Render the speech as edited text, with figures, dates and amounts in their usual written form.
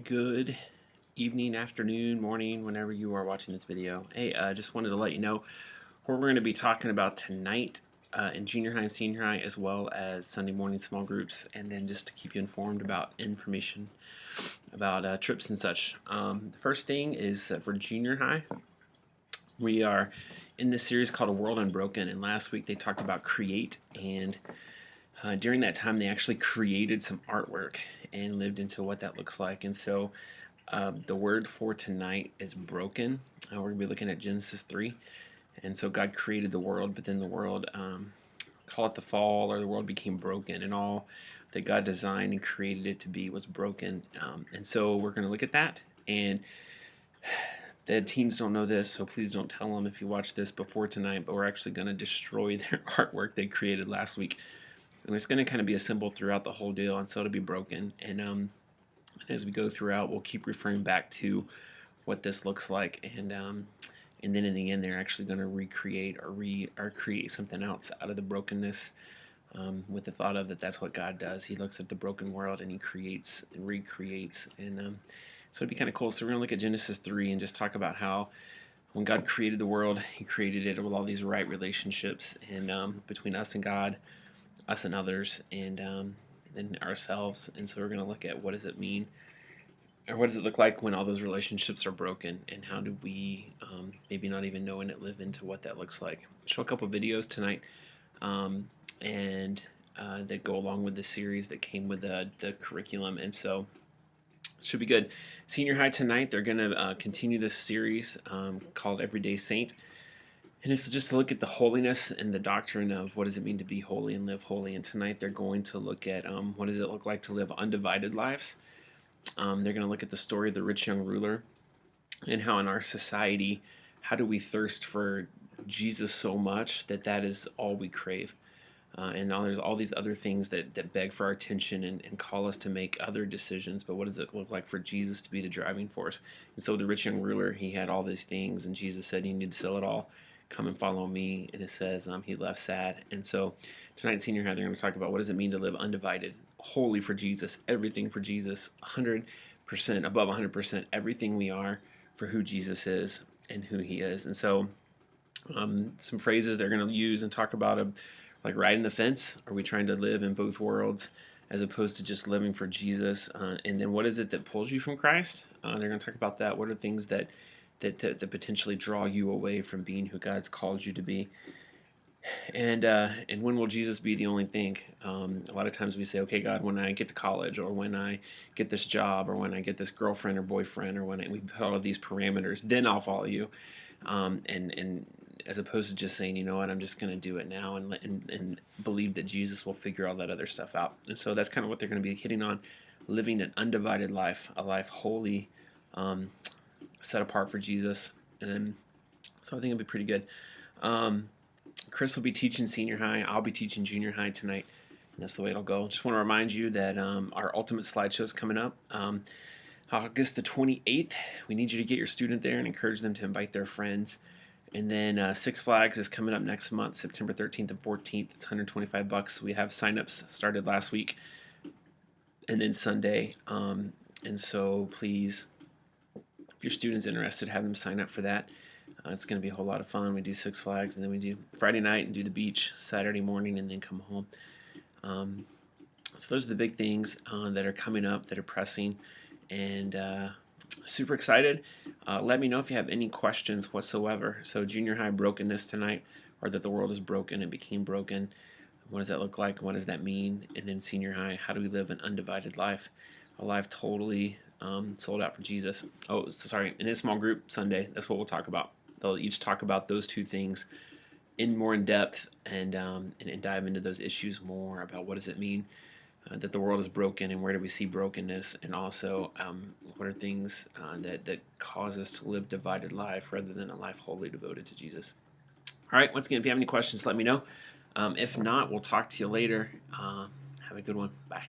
Good evening, afternoon, morning, whenever you are watching this video. Hey, just wanted to let you know what we're going to be talking about tonight in junior high and senior high, as well as Sunday morning small groups, and then just to keep you informed about information about trips and such. The first thing is for junior high, we are in this series called A World Unbroken, and last week they talked about create, and during that time they actually created some artwork and lived into what that looks like. And so the word for tonight is broken. We're going to be looking at Genesis 3. And so God created the world, but then the world, call it the fall, or the world became broken, and all that God designed and created it to be was broken. And so we're going to look at that. And the teens don't know this, so please don't tell them if you watch this before tonight, but we're actually going to destroy their artwork they created last week. And it's going to kind of be a symbol throughout the whole deal, and so it'll be broken. And as we go throughout, we'll keep referring back to what this looks like, and then in the end, they're actually going to recreate or create something else out of the brokenness, with the thought of that's what God does. He looks at the broken world and He creates and recreates, and so it'd be kind of cool. So we're going to look at Genesis 3 and just talk about how when God created the world, He created it with all these right relationships, and between us and God, us and others, and ourselves. And so we're going to look at what does it mean, or what does it look like when all those relationships are broken, and how do we maybe not even knowing it live into what that looks like. Show a couple videos tonight, and that go along with the series that came with the curriculum, and so it should be good. Senior high tonight, they're going to continue this series called Everyday Saint. And it's just to look at the holiness and the doctrine of what does it mean to be holy and live holy. And tonight they're going to look at what does it look like to live undivided lives. They're going to look at the story of the rich young ruler, and how in our society, how do we thirst for Jesus so much that is all we crave. And now there's all these other things that beg for our attention and call us to make other decisions. But what does it look like for Jesus to be the driving force? And so the rich young ruler, he had all these things, and Jesus said, you need to sell it all. Come and follow me. And it says he left sad. And so tonight, senior high, they're going to talk about what does it mean to live undivided, holy for Jesus, everything for Jesus, 100%, above 100%, everything we are for who Jesus is and who He is. And so some phrases they're going to use and talk about like riding the fence. Are we trying to live in both worlds as opposed to just living for Jesus? And then what is it that pulls you from Christ? They're going to talk about that. What are things that potentially draw you away from being who God's called you to be? And when will Jesus be the only thing? A lot of times we say, okay, God, when I get to college, or when I get this job, or when I get this girlfriend or boyfriend, or when we put all of these parameters, then I'll follow you. And as opposed to just saying, you know what, I'm just going to do it now, and believe that Jesus will figure all that other stuff out. And so that's kind of what they're going to be hitting on: living an undivided life, a life holy, set apart for Jesus. And so I think it'll be pretty good. Chris will be teaching senior high. I'll be teaching junior high tonight. And that's the way it'll go. Just want to remind you that our ultimate slideshow is coming up August the 28th. We need you to get your student there and encourage them to invite their friends. And then Six Flags is coming up next month, September 13th and 14th. It's $125. We have signups started last week, and then Sunday. And so please, if your student's interested, have them sign up for that. It's going to be a whole lot of fun. We do Six Flags, and then we do Friday night and do the beach Saturday morning, and then come home. So those are the big things that are coming up, that are pressing, and super excited. Let me know if you have any questions whatsoever. So junior high, brokenness tonight, or that the world is broken and became broken. What does that look like? What does that mean? And then senior high, how do we live an undivided life? A life totally sold out for Jesus. Oh, sorry, in a small group Sunday, that's what we'll talk about. They'll each talk about those two things more in depth, and dive into those issues more about what does it mean that the world is broken, and where do we see brokenness, and also what are things that cause us to live divided life rather than a life wholly devoted to Jesus. All right, once again, if you have any questions, let me know. If not, we'll talk to you later. Have a good one. Bye.